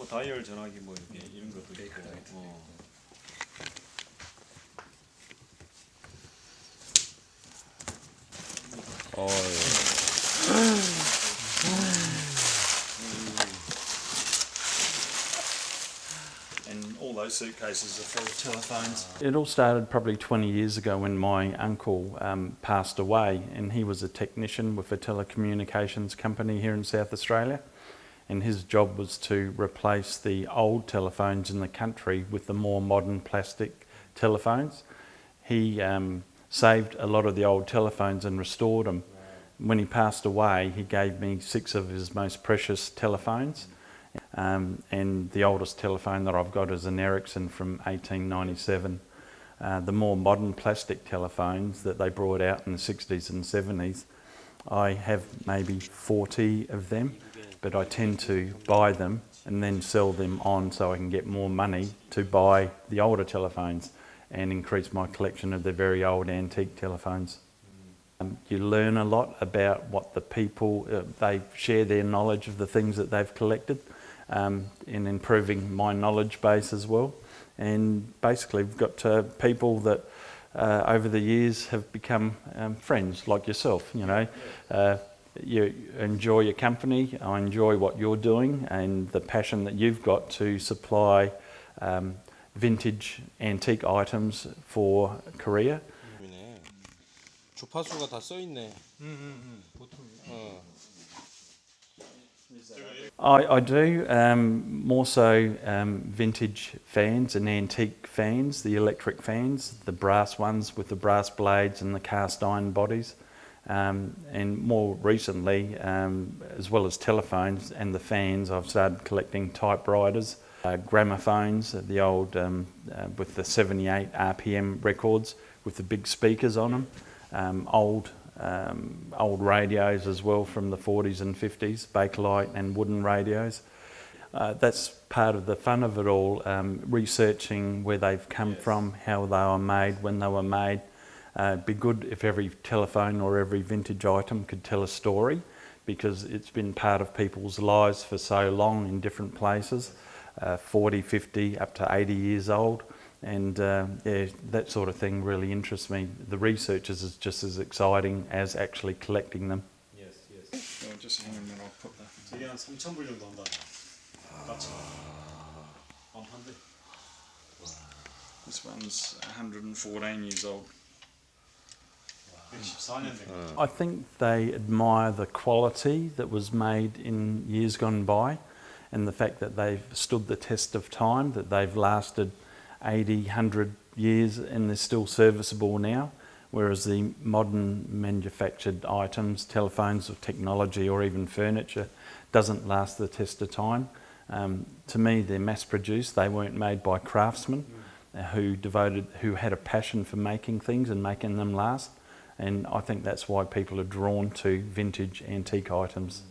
다이얼 전화기 뭐 이렇게 이런 것도 있고. And all those suitcases are full of telephones. It all started probably 20 years ago when my uncle passed away, and he was a technician with a telecommunications company here in South Australia, and his job was to replace the old telephones in the country with the more modern plastic telephones. He saved a lot of the old telephones and restored them. When he passed away, he gave me 6 of his most precious telephones. And the oldest telephone that I've got is an Ericsson from 1897. The more modern plastic telephones that they brought out in the 60s and 70s, I have maybe 40 of them, but I tend to buy them and then sell them on so I can get more money to buy the older telephones and increase my collection of the very old antique telephones. You learn a lot about what the people, they share their knowledge of the things that they've collected, in improving my knowledge base as well. And basically we've got people that over the years have become friends like yourself, you know. You enjoy your company, I enjoy what you're doing and the passion that you've got to supply vintage antique items for Korea. 주파수가 다 써 있네. I do more so vintage fans and antique fans, the electric fans, the brass ones with the brass blades and the cast iron bodies. And more recently, as well as telephones and the fans, I've started collecting typewriters, gramophones, the old with the 78 RPM records with the big speakers on them. Old radios as well from the 40s and 50s, Bakelite and wooden radios. That's part of the fun of it all, researching where they've come from, how they were made, when they were made. It'd be good if every telephone or every vintage item could tell a story, because it's been part of people's lives for so long in different places, 40, 50, up to 80 years old. And yeah, that sort of thing really interests me. The research is just as exciting as actually collecting them. Yes. So just hang on a minute, I'll put that. 저게 한 3,000불 정도 한다. 맞죠? 한데. This one's 114 years old. 14년 된 거. I think they admire the quality that was made in years gone by, and the fact that they've stood the test of time, that they've lasted 80, 100 years and they're still serviceable now, whereas the modern manufactured items, telephones or technology or even furniture, doesn't last the test of time. To me, they're mass produced. They weren't made by craftsmen who had a passion for making things and making them last. And I think that's why people are drawn to vintage antique items.